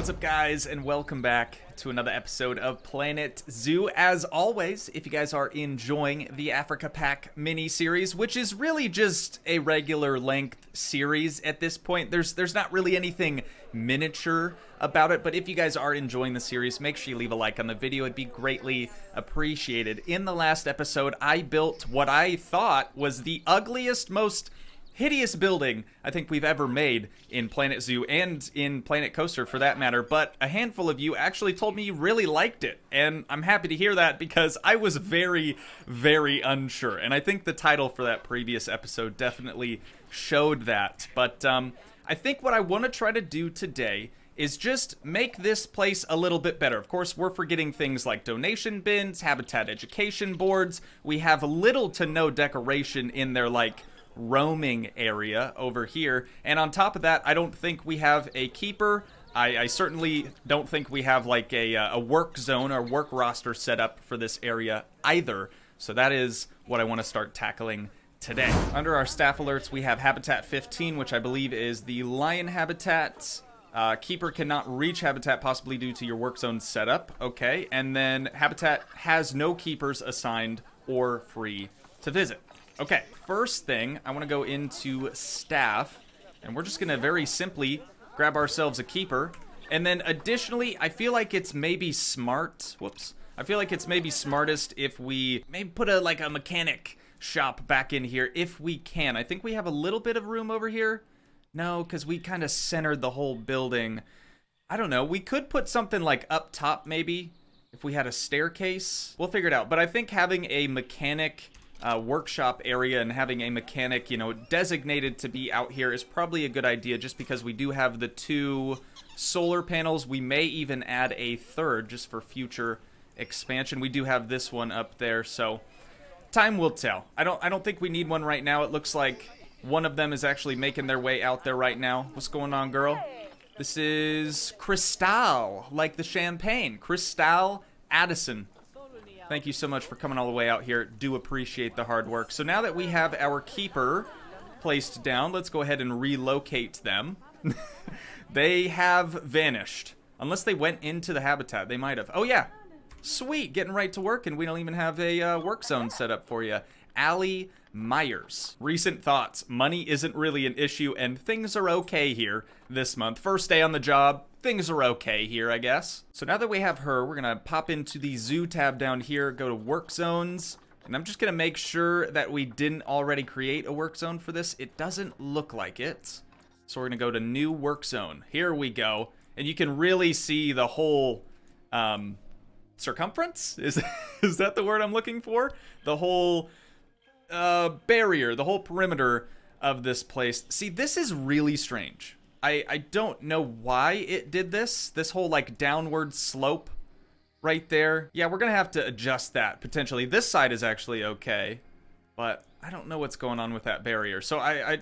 What's up, guys, and welcome back to another episode of Planet Zoo. As always, if you guys are enjoying the Africa Pack mini-series, which is really just a regular length series at this point, there's not really anything miniature about it, but if you guys are enjoying the series, make sure you leave a like on the video. It'd be greatly appreciated. In the last episode, I built what I thought was the ugliest, most hideous building I think we've ever made in Planet Zoo and in Planet Coaster for that matter, but a handful of you actually told me you really liked it, and I'm happy to hear that because I was very, very unsure, and I think the title for that previous episode definitely showed that. But I think what I want to try to do today is just make this place a little bit better. Of course, we're forgetting things like donation bins, habitat education boards. We have little to no decoration in their, like, roaming area over here, and on top of that, I don't think we have a keeper. I certainly don't think we have like a work zone or work roster set up for this area either, so that is what I want to start tackling today. Under our staff alerts, we have habitat 15, which I believe is the lion habitat. Keeper cannot reach habitat, possibly due to your work zone setup. Okay, and then habitat has no keepers assigned or free to visit. Okay, first thing, I want to go into staff, and we're just going to very simply grab ourselves a keeper. And then additionally, I feel like it's maybe smart, I feel like it's maybe smartest if we maybe put a mechanic shop back in here if we can. I think we have a little bit of room over here. No, because we kind of centered the whole building. I don't know, we could put something like up top maybe, if we had a staircase. We'll figure it out, but I think having a mechanic workshop area and having a mechanic, you know, designated to be out here is probably a good idea, just because we do have the 2 solar panels. We may even add a third just for future expansion. We do have this one up there, so time will tell. I don't think we need one right now. It looks like one of them is actually making their way out there right now. What's going on, girl? This is Cristal, like the champagne. Cristal Addison. Thank you so much for coming all the way out here. Do appreciate the hard work. So now that we have our keeper placed down, let's go ahead and relocate them. They have vanished. Unless they went into the habitat. They might have. Oh, yeah. Sweet. Getting right to work, and we don't even have a work zone set up for you. Allie Myers. Recent thoughts. Money isn't really an issue, and things are okay here this month. First day on the job. Things are okay here, I guess. So now that we have her, we're gonna pop into the zoo tab down here, go to work zones, and I'm just gonna make sure that we didn't already create a work zone for this. It doesn't look like it. So we're gonna go to new work zone. Here we go. And you can really see the whole circumference? Is that the word I'm looking for? The whole barrier, the whole perimeter of this place. See, this is really strange. I don't know why it did this whole like downward slope right there. Yeah, we're gonna have to adjust that potentially. This side is actually okay, but I don't know what's going on with that barrier. So I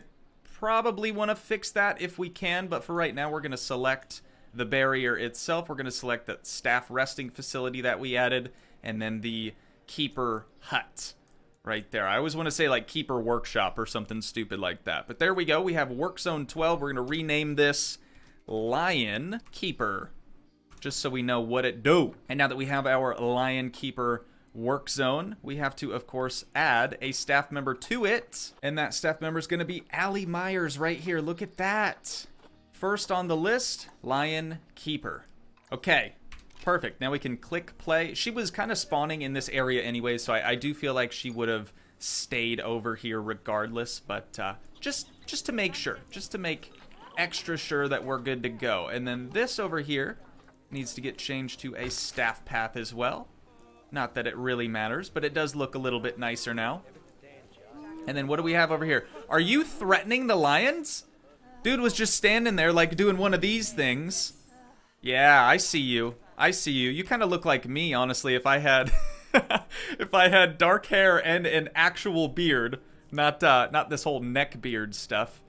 probably want to fix that if we can, but for right now we're gonna select the barrier itself. We're gonna select that staff resting facility that we added, and then the keeper hut right there. I always want to say like keeper workshop or something stupid like that. But there we go. We have work zone 12. We're going to rename this Lion Keeper, just so we know what it do. And now that we have our Lion Keeper work zone, we have to, of course, add a staff member to it. And that staff member is going to be Allie Myers right here. Look at that. First on the list, Lion Keeper. Okay. Perfect. Now we can click play. She was kind of spawning in this area anyway, so I do feel like she would have stayed over here regardless, but just to make sure, just to make extra sure that we're good to go. And then this over here needs to get changed to a staff path as well. Not that it really matters, but it does look a little bit nicer now. And then what do we have over here? Are you threatening the lions? Dude was just standing there like doing one of these things. Yeah, I see you. I see you. You kind of look like me, honestly, if I had if I had dark hair and an actual beard, not this whole neck beard stuff.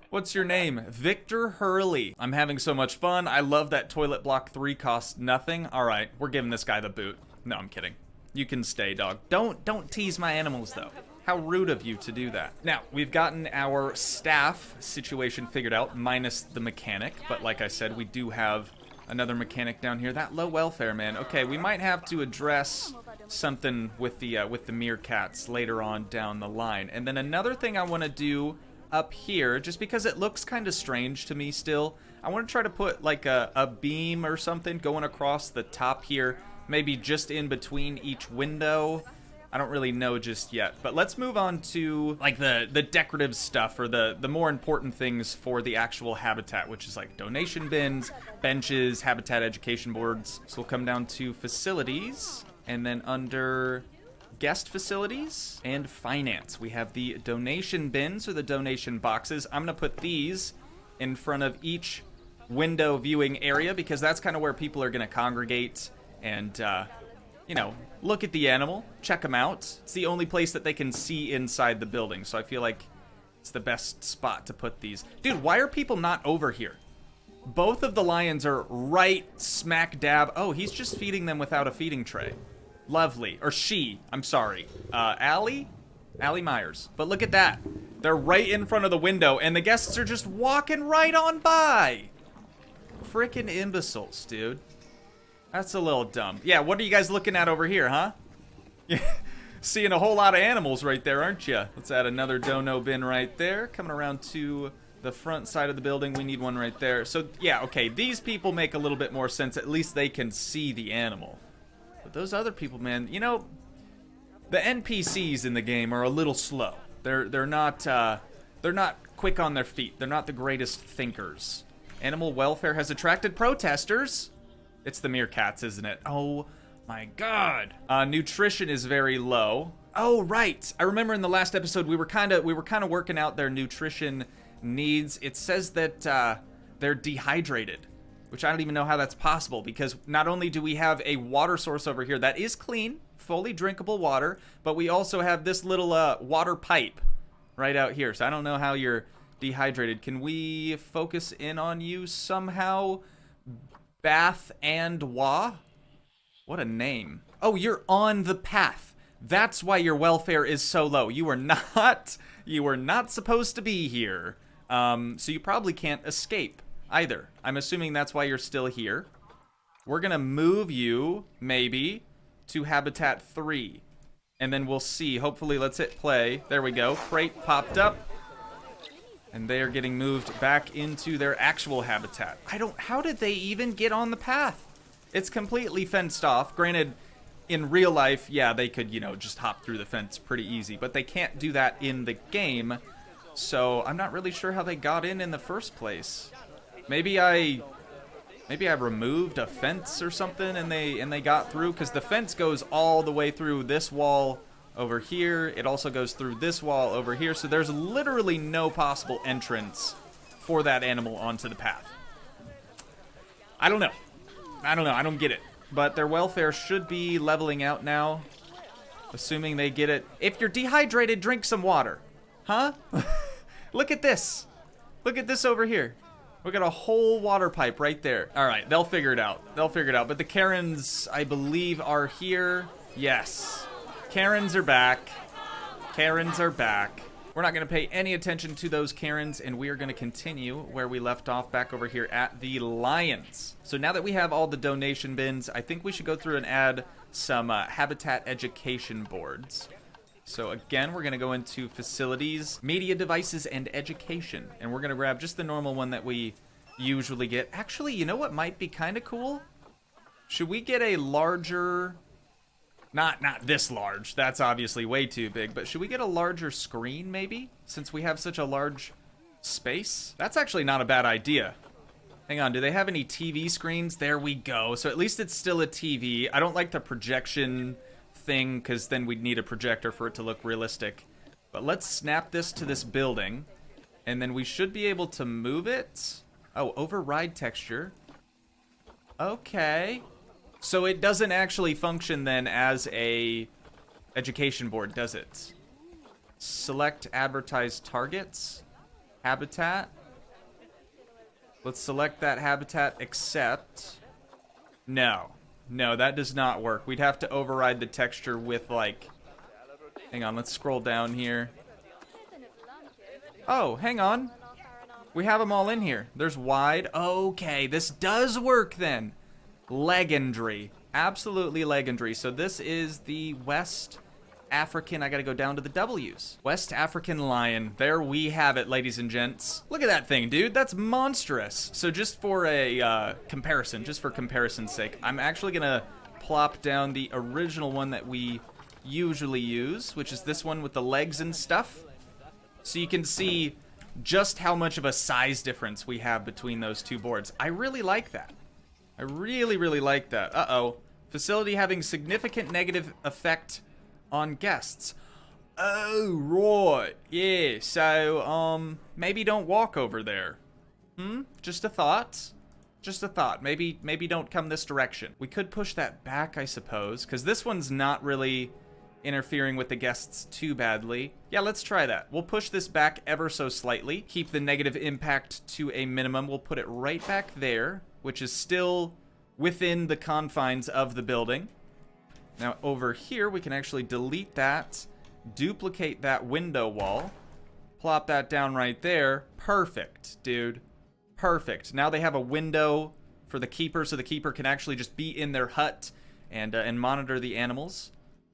What's your name? Victor Hurley. I'm having so much fun. I love that toilet block 3 costs nothing. All right, we're giving this guy the boot. No, I'm kidding. You can stay, dog. Don't tease my animals though. How rude of you to do that. Now, we've gotten our staff situation figured out, minus the mechanic, but like I said, we do have Another mechanic down here. That low welfare, man. Okay, we might have to address something with the meerkats later on down the line. And then another thing I want to do up here, just because it looks kind of strange to me still, I want to try to put like a beam or something going across the top here, maybe just in between each window. I don't really know just yet, but let's move on to like the decorative stuff, or the more important things for the actual habitat, which is like donation bins, benches, habitat education boards. So we'll come down to facilities, and then under guest facilities and finance, we have the donation bins, or the donation boxes. I'm gonna put these in front of each window viewing area, because that's kind of where people are gonna congregate and you know, look at the animal, check them out. It's the only place that they can see inside the building, so I feel like it's the best spot to put these. Dude, why are people not over here? Both of the lions are right smack dab. Oh, he's just feeding them without a feeding tray. Lovely. Or she, I'm sorry. Allie Myers. But look at that. They're right in front of the window, and the guests are just walking right on by. Frickin' imbeciles, dude. That's a little dumb. Yeah, what are you guys looking at over here, huh? Seeing a whole lot of animals right there, aren't you? Let's add another dono bin right there. Coming around to the front side of the building, we need one right there. So, yeah, okay, these people make a little bit more sense. At least they can see the animal. But those other people, man, you know, the NPCs in the game are a little slow. They're not quick on their feet. They're not the greatest thinkers. Animal welfare has attracted protesters. It's the meerkats, isn't it? Oh my god. Nutrition is very low. Oh right. I remember in the last episode we were kind of working out their nutrition needs. It says that they're dehydrated, which I don't even know how that's possible, because not only do we have a water source over here that is clean, fully drinkable water, but we also have this little water pipe right out here. So I don't know how you're dehydrated. Can we focus in on you somehow? Bath and Wa? What a name. Oh, you're on the path. That's why your welfare is so low. You are not supposed to be here. So you probably can't escape either. I'm assuming that's why you're still here. We're gonna move you, maybe, to Habitat 3. And then we'll see. Hopefully, let's hit play. There we go. Crate popped up. And they are getting moved back into their actual habitat. How did they even get on the path? It's completely fenced off. Granted, in real life, yeah, they could, you know, just hop through the fence pretty easy, but they can't do that in the game. So I'm not really sure how they got in the first place. Maybe I removed a fence or something and they got through, because the fence goes all the way through this wall over here. It also goes through this wall over here, so there's literally no possible entrance for that animal onto the path. I don't know. I don't get it. But their welfare should be leveling out now, assuming they get it. If you're dehydrated, drink some water. Huh? Look at this. Look at this over here. We got a whole water pipe right there. All right, they'll figure it out. They'll figure it out. But the Karens, I believe, are here. Yes. Karens are back. Karens are back. We're not going to pay any attention to those Karens, and we are going to continue where we left off back over here at the Lions. So now that we have all the donation bins, I think we should go through and add some habitat education boards. So again, we're going to go into facilities, media devices, and education. And we're going to grab just the normal one that we usually get. Actually, you know what might be kind of cool? Should we get a larger... Not this large. That's obviously way too big. But should we get a larger screen, maybe? Since we have such a large space? That's actually not a bad idea. Hang on, do they have any TV screens? There we go. So at least it's still a TV. I don't like the projection thing, because then we'd need a projector for it to look realistic. But let's snap this to this building. And then we should be able to move it. Oh, override texture. Okay. So it doesn't actually function then as a education board, does it? Select advertised targets. Habitat. Let's select that habitat, except... No, that does not work. We'd have to override the texture with, like... Hang on, let's scroll down here. Oh, hang on. We have them all in here. There's wide. Okay, this does work then. Legendary. Absolutely legendary. So this is the West African, I gotta go down to the W's. West African lion. There we have it, ladies and gents. Look at that thing, dude. That's monstrous. So just for a comparison, just for comparison's sake, I'm actually gonna plop down the original one that we usually use, which is this one with the legs and stuff. So you can see just how much of a size difference we have between those two boards. I really like that. I really, really like that. Uh-oh. Facility having significant negative effect on guests. Oh, right. Yeah, so, maybe don't walk over there. Just a thought. Just a thought. Maybe don't come this direction. We could push that back, I suppose, because this one's not really interfering with the guests too badly. Yeah, let's try that. We'll push this back ever so slightly. Keep the negative impact to a minimum. We'll put it right back there, which is still within the confines of the building. Now over here, we can actually delete that, duplicate that window wall, plop that down right there. Perfect, dude. Perfect. Now they have a window for the keeper, so the keeper can actually just be in their hut and monitor the animals.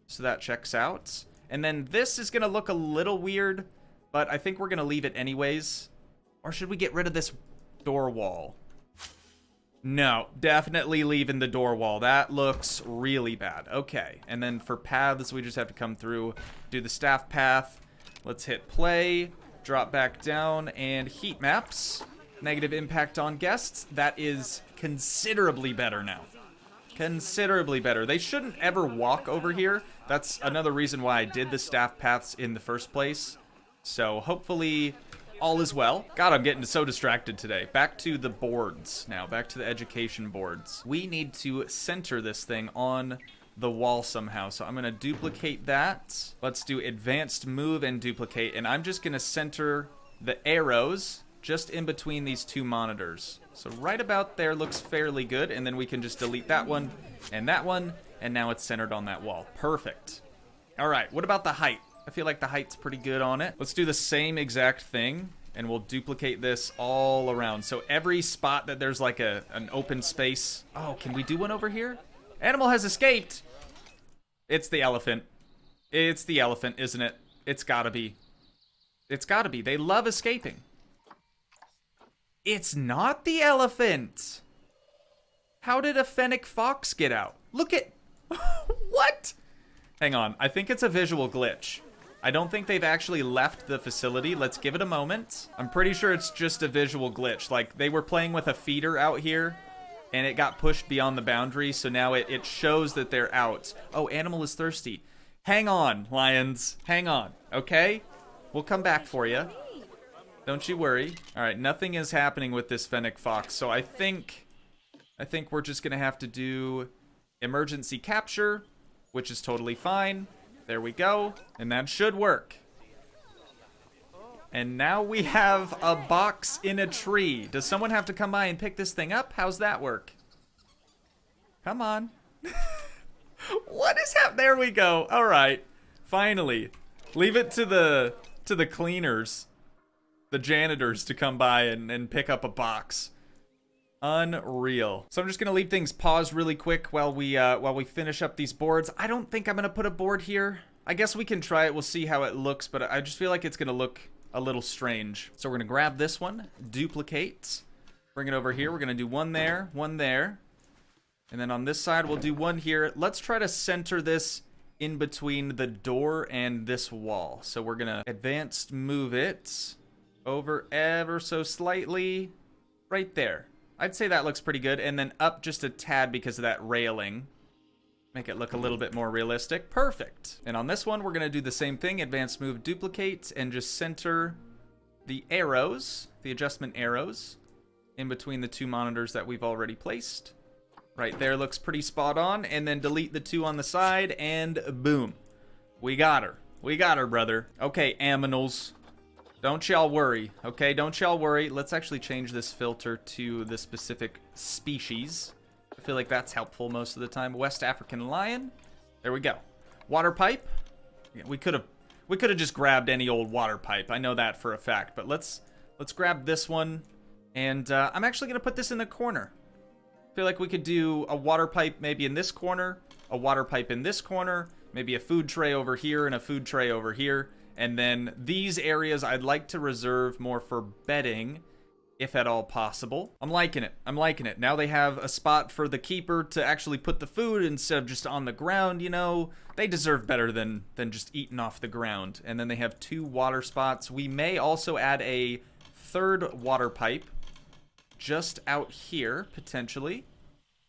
So that checks out. And then this is going to look a little weird, but I think we're going to leave it anyways. Or should we get rid of this door wall? No, definitely leaving the door wall. That looks really bad. Okay, and then for paths, we just have to come through, do the staff path. Let's hit play, drop back down, and heat maps. Negative impact on guests. That is considerably better now. Considerably better. They shouldn't ever walk over here. That's another reason why I did the staff paths in the first place. So hopefully all is well. God, I'm getting so distracted today. Back to the boards now. Back to the education boards. We need to center this thing on the wall somehow. So I'm going to duplicate that. Let's do advanced move and duplicate. And I'm just going to center the arrows just in between these two monitors. So right about there looks fairly good. And then we can just delete that one. And now it's centered on that wall. Perfect. All right. What about the height? I feel like the height's pretty good on it. Let's do the same exact thing, and we'll duplicate this all around. So every spot that there's like an open space. Oh, can we do one over here? Animal has escaped. It's the elephant. It's the elephant, isn't it? It's gotta be. It's gotta be. They love escaping. It's not the elephant. How did a fennec fox get out? Look at... What? Hang on. I think it's a visual glitch. I don't think they've actually left the facility. Let's give it a moment. I'm pretty sure it's just a visual glitch. Like, they were playing with a feeder out here, and it got pushed beyond the boundary, so now it shows that they're out. Oh, animal is thirsty. Hang on, lions. Hang on, okay? We'll come back for you. Don't you worry. All right, nothing is happening with this fennec fox, so I think we're just going to have to do emergency capture, which is totally fine. There we go. And that should work. And now we have a box in a tree. Does someone have to come by and pick this thing up? How's that work? Come on. What is happening? There we go. All right. Finally. Leave it to the cleaners, the janitors, to come by and pick up a box. Unreal. So I'm just gonna leave things paused really quick while we finish up these boards. I don't think I'm gonna put a board here. I guess we can try it. We'll see how it looks, but I just feel like it's gonna look a little strange. So we're gonna grab this one, duplicate, bring it over here. We're gonna do one there, and then on this side we'll do one here. Let's try to center this in between the door and this wall. So we're gonna advanced move it over ever so slightly, right there. I'd say that looks pretty good. And then up just a tad because of that railing. Make it look a little bit more realistic. Perfect. And on this one, we're going to do the same thing. Advanced move, duplicate, and just center the arrows, the adjustment arrows, in between the two monitors that we've already placed. Right there looks pretty spot on. And then delete the two on the side, and boom. We got her. We got her, brother. Okay, aminals. Don't y'all worry, okay? Don't y'all worry. Let's actually change this filter to the specific species. I feel like that's helpful most of the time. West African lion. There we go. Water pipe. Yeah, we could have just grabbed any old water pipe. I know that for a fact, but let's Let's grab this one. And I'm actually going to put this in the corner. I feel like we could do a water pipe maybe in this corner, a water pipe in this corner, maybe a food tray over here and a food tray over here. And then these areas I'd like to reserve more for bedding, if at all possible. I'm liking it. I'm liking it. Now they have a spot for the keeper to actually put the food instead of just on the ground, you know. They deserve better than just eating off the ground. And then they have 2 water spots. We may also add a 3rd water pipe just out here, potentially.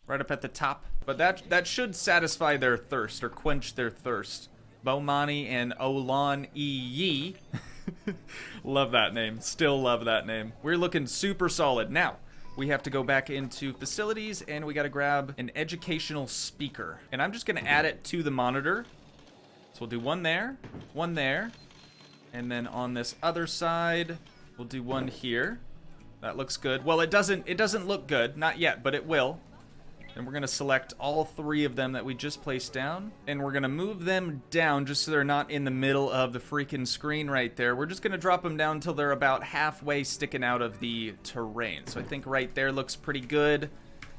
Right up at the top. But that should satisfy their thirst, or quench their thirst. Bomani and Olan Yi. Love that name. Still love that name. We're looking super solid. Now, we have to go back into facilities, and we got to grab an educational speaker. And I'm just going to add it to the monitor. So we'll do one there, and then on this other side, we'll do one here. That looks good. Well, it doesn't look good. Not yet, but it will. And we're going to select all 3 of them that we just placed down. And we're going to move them down just so they're not in the middle of the freaking screen right there. We're just going to drop them down until they're about halfway sticking out of the terrain. So I think right there looks pretty good.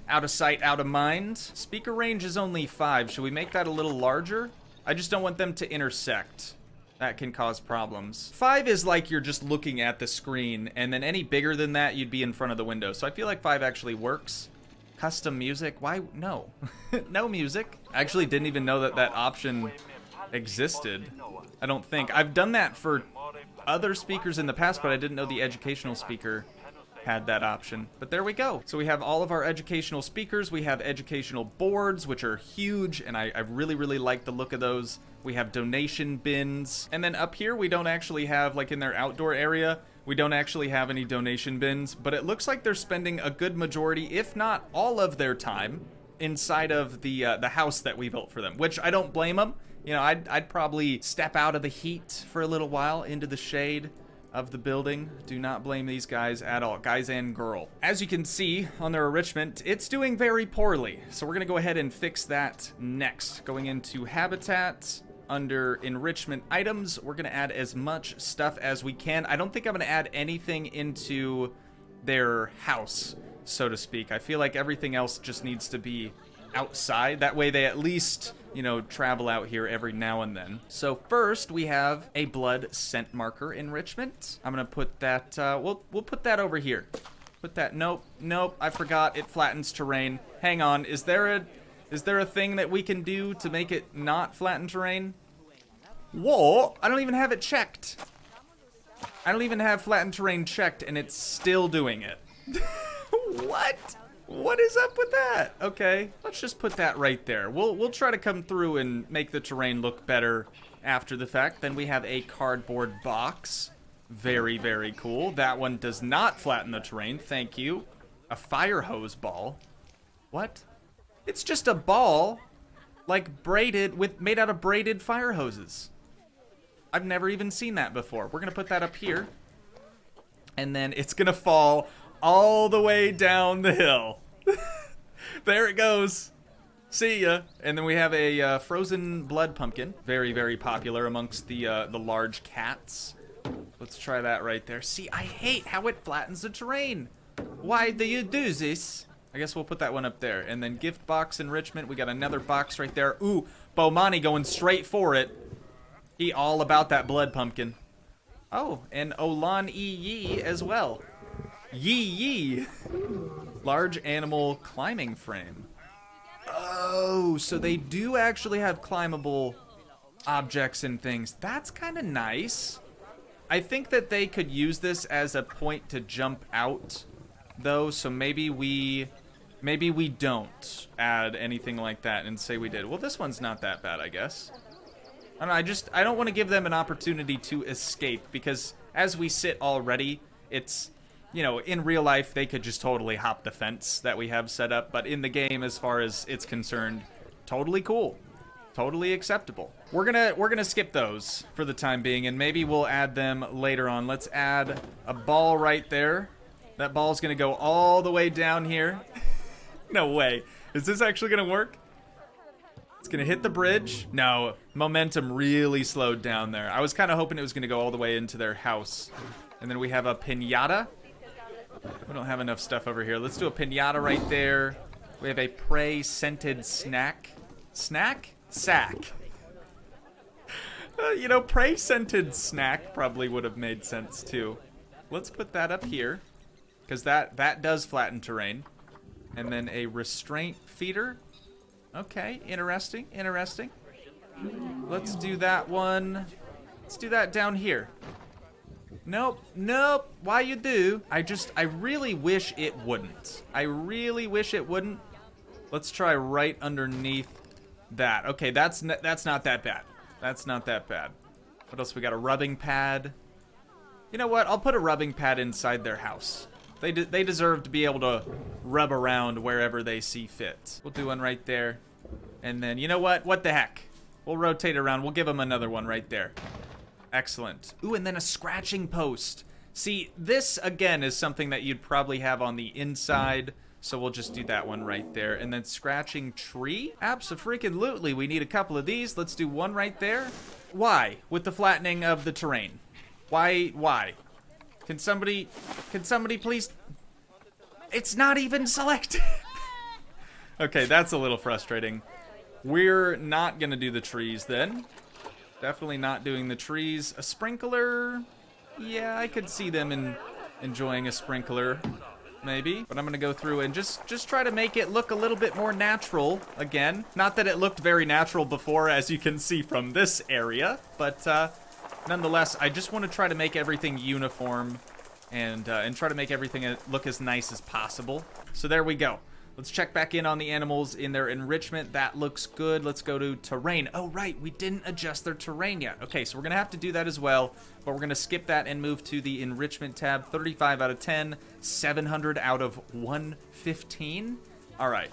Out of sight, out of mind. Speaker range is only 5. Should we make that a little larger? I just don't want them to intersect. That can cause problems. 5 is like you're just looking at the screen, and then any bigger than that, you'd be in front of the window. So I feel like 5 actually works. Custom music? Why? No. No music. I actually didn't even know that that option existed. I don't think. I've done that for other speakers in the past, but I didn't know the educational speaker had that option. But there we go. So we have all of our educational speakers. We have educational boards, which are huge, and I really, really like the look of those. We have donation bins. And then up here, we don't actually have, like in their outdoor area, we don't actually have any donation bins, but it looks like they're spending a good majority, if not all of their time, inside of the house that we built for them, which I don't blame them. You know, I'd probably step out of the heat for a little while into the shade of the building. Do not blame these guys at all, guys and girl. As you can see on their enrichment, it's doing very poorly. So we're gonna go ahead and fix that next. Going into habitat, under enrichment items, we're gonna add as much stuff as we can. I don't think I'm gonna add anything into their house, so to speak. I feel like everything else just needs to be outside. That way they at least, you know, travel out here every now and then. So first we have a blood scent marker enrichment. I'm gonna put that, we'll put that over here. Put that, nope, I forgot, it flattens terrain. Hang on, is there a thing that we can do to make it not flatten terrain? Whoa, I don't even have it checked. I don't even have flatten terrain checked, and it's still doing it. What? What is up with that? Okay, let's just put that right there. We'll try to come through and make the terrain look better after the fact. Then we have a cardboard box. Very, very cool. That one does not flatten the terrain, thank you. A fire hose ball. What? It's just a ball, like braided, made out of braided fire hoses. I've never even seen that before. We're gonna put that up here, and then it's gonna fall all the way down the hill. There it goes. See ya. And then we have a frozen blood pumpkin. Very, very popular amongst the large cats. Let's try that right there. See, I hate how it flattens the terrain. Why do you do this? I guess we'll put that one up there. And then gift box enrichment. We got another box right there. Ooh, Bomani going straight for it. He all about that blood pumpkin. Oh, and Olan Yi as well. Yee. Large animal climbing frame. Oh, so they do actually have climbable objects and things. That's kind of nice. I think that they could use this as a point to jump out, though, so maybe we don't add anything like that and say we did. Well, this one's not that bad, I guess. I don't know, I don't want to give them an opportunity to escape, because as we sit already, it's, you know, in real life, they could just totally hop the fence that we have set up, but in the game, as far as it's concerned, totally cool. Totally acceptable. We're gonna skip those for the time being, and maybe we'll add them later on. Let's add a ball right there. That ball's gonna go all the way down here. No way. Is this actually gonna work? It's gonna hit the bridge. No, momentum really slowed down there. I was kind of hoping it was gonna go all the way into their house. And then we have a piñata. We don't have enough stuff over here. Let's do a piñata right there. We have a prey-scented snack. Snack? Sack. You know, prey-scented snack probably would have made sense too. Let's put that up here, because that does flatten terrain. And then a restraint feeder. Okay, interesting, interesting. Let's do that one. Let's do that down here. Nope, nope. Why you do? I really wish it wouldn't. I really wish it wouldn't. Let's try right underneath that. Okay, that's not that bad. That's not that bad. What else we got? A rubbing pad. You know what? I'll put a rubbing pad inside their house. They deserve to be able to rub around wherever they see fit. We'll do one right there. And then, you know what? What the heck? We'll rotate around. We'll give them another one right there. Excellent. Ooh, and then a scratching post. See, this, again, is something that you'd probably have on the inside. So we'll just do that one right there. And then scratching tree? Abso-freaking-lutely. We need a couple of these. Let's do one right there. Why? With the flattening of the terrain. Why? Can somebody please? It's not even selected. Okay, that's a little frustrating. We're not gonna do the trees then. Definitely not doing the trees. A sprinkler? Yeah, I could see them enjoying a sprinkler, maybe. But I'm gonna go through and just try to make it look a little bit more natural again. Not that it looked very natural before, as you can see from this area, but nonetheless, I just want to try to make everything uniform and try to make everything look as nice as possible. So there we go. Let's check back in on the animals in their enrichment. That looks good. Let's go to terrain. Oh, right. We didn't adjust their terrain yet. Okay, so we're going to have to do that as well. But we're going to skip that and move to the enrichment tab. 35 out of 10. 700 out of 115. All right.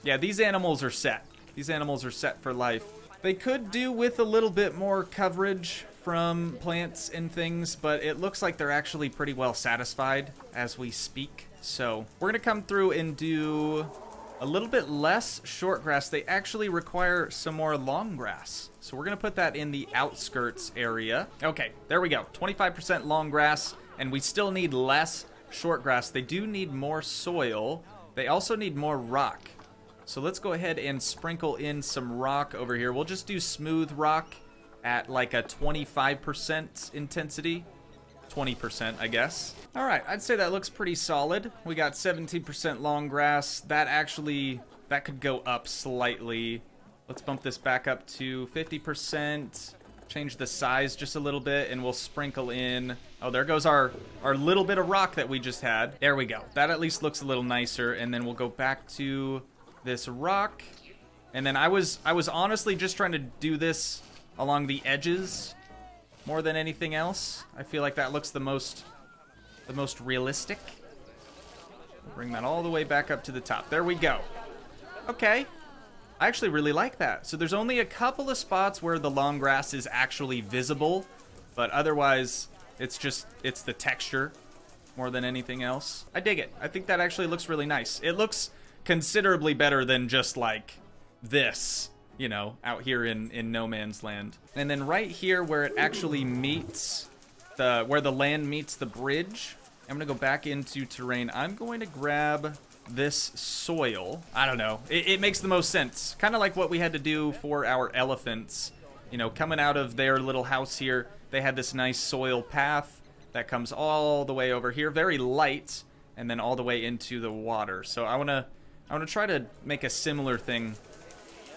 Yeah, these animals are set. These animals are set for life. They could do with a little bit more coverage from plants and things, but it looks like they're actually pretty well satisfied as we speak. So we're gonna come through and do a little bit less short grass. They actually require some more long grass. So we're gonna put that in the outskirts area. Okay, there we go. 25% long grass, and we still need less short grass. They do need more soil. They also need more rock. So let's go ahead and sprinkle in some rock over here. We'll just do smooth rock at like a 25% intensity. 20%, I guess. All right, I'd say that looks pretty solid. We got 17% long grass. That could go up slightly. Let's bump this back up to 50%. Change the size just a little bit, and we'll sprinkle in. Oh, there goes our little bit of rock that we just had. There we go. That at least looks a little nicer, and then we'll go back to this rock. And then I was honestly just trying to do this along the edges more than anything else. I feel like that looks the most realistic. Bring that all the way back up to the top. There we go. Okay. I actually really like that. So there's only a couple of spots where the long grass is actually visible, but otherwise it's the texture more than anything else. I dig it. I think that actually looks really nice. It looks considerably better than just like this, you know, out here in no man's land. And then right here where it actually meets where the land meets the bridge, I'm gonna go back into terrain. I'm going to grab this soil. I don't know. It makes the most sense. Kind of like what we had to do for our elephants. You know, coming out of their little house here, they had this nice soil path that comes all the way over here, very light, and then all the way into the water. So I wanna try to make a similar thing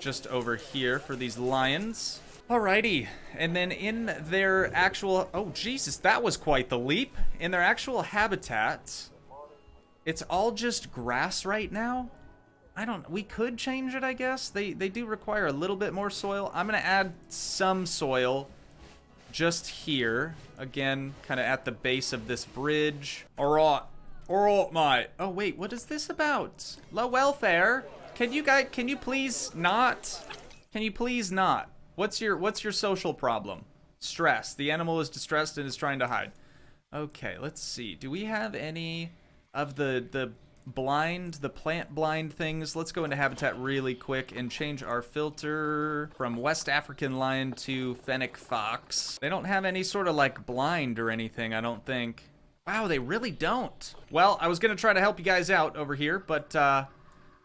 just over here for these lions. Alrighty, and then in their actual, oh Jesus, that was quite the leap. In their actual habitat, it's all just grass right now. We could change it, I guess. They do require a little bit more soil. I'm gonna add some soil just here. Again, kind of at the base of this bridge. Alright, mate. Oh wait, what is this about? Low welfare? Can you please not? Can you please not? What's your social problem? Stress. The animal is distressed and is trying to hide. Okay, let's see. Do we have any of the blind, the plant blind things. Let's go into habitat really quick and change our filter from West African lion to fennec fox. They don't have any sort of like blind or anything, I don't think. Wow, they really don't. Well, I was gonna try to help you guys out over here, but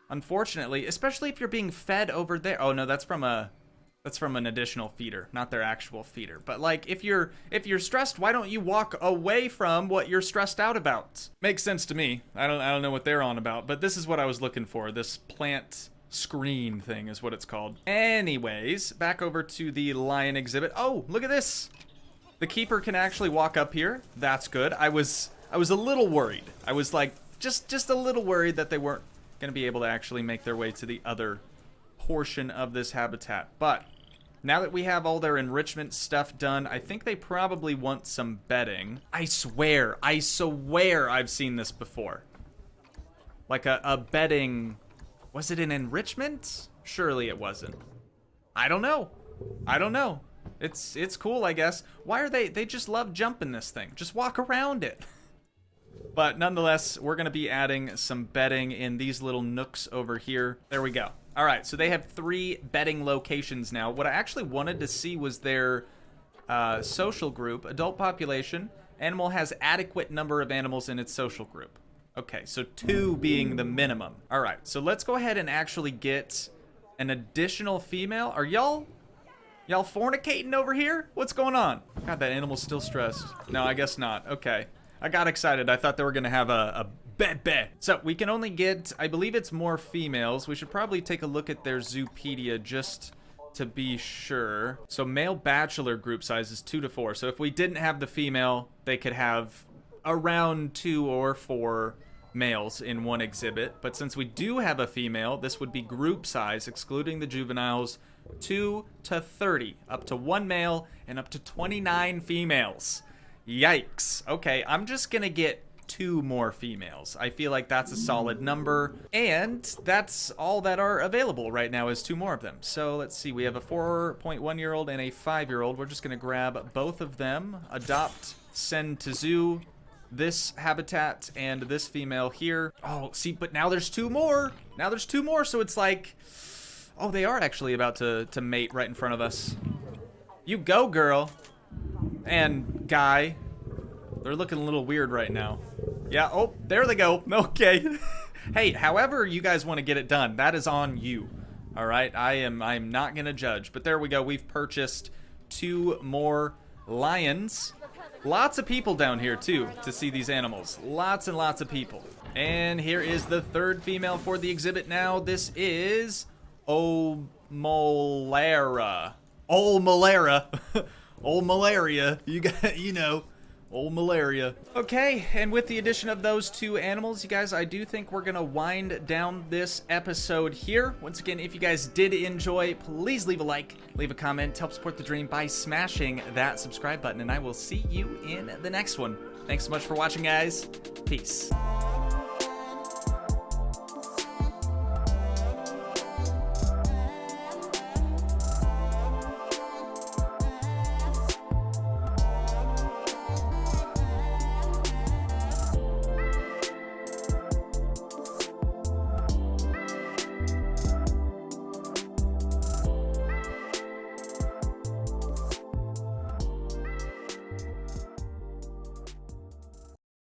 unfortunately, especially if you're being fed over there. Oh no, that's from an additional feeder, not their actual feeder. But like, if you're stressed, why don't you walk away from what you're stressed out about? Makes sense to me. I don't know what they're on about, but this is what I was looking for. This plant screen thing is what it's called. Anyways, back over to the lion exhibit. Oh, look at this. The keeper can actually walk up here. That's good. I was a little worried. I was like just a little worried that they weren't gonna be able to actually make their way to the other portion of this habitat. But now that we have all their enrichment stuff done, I think they probably want some bedding. I swear I've seen this before. Like a bedding, was it an enrichment? Surely it wasn't. I don't know. It's cool, I guess. Why are they just love jumping this thing. Just walk around it. But nonetheless, we're gonna be adding some bedding in these little nooks over here. There we go. All right, so they have 3 bedding locations now. What I actually wanted to see was their social group, adult population. Animal has adequate number of animals in its social group. Okay, so 2 being the minimum. All right, so let's go ahead and actually get an additional female. Are y'all fornicating over here? What's going on? God, that animal's still stressed. No, I guess not. Okay. I got excited. I thought they were gonna have a bet. So we can only get, I believe it's more females. We should probably take a look at their Zoopedia just to be sure. So male bachelor group size is 2 to 4. So if we didn't have the female, they could have around 2 or 4 males in one exhibit. But since we do have a female, this would be group size, excluding the juveniles, 2 to 30, up to 1 male and up to 29 females. Yikes. Okay, I'm just gonna get 2 more females. I feel like that's a solid number, and that's all that are available right now is 2 more of them. So let's see, we have a 4.1-year-old and a 5-year-old. We're just gonna grab both of them, adopt, send to zoo, this habitat and this female here. Oh, see, but now there's 2 more. So it's like, oh, they are actually about to mate right in front of us. You go, girl. And guy. They're looking a little weird right now. Yeah, oh, there they go. Okay. Hey, however you guys want to get it done, that is on you. All right, I'm not gonna judge. But there we go. We've purchased 2 more lions. Lots of people down here too to see these animals. Lots and lots of people. And here is the 3rd female for the exhibit now. This is Molera. Old malaria. You got, you know. Old malaria. Okay, and with the addition of those 2 animals, you guys, I do think we're gonna wind down this episode here. Once again, if you guys did enjoy, please leave a like, leave a comment, help support the dream by smashing that subscribe button, and I will see you in the next one. Thanks so much for watching, guys. Peace.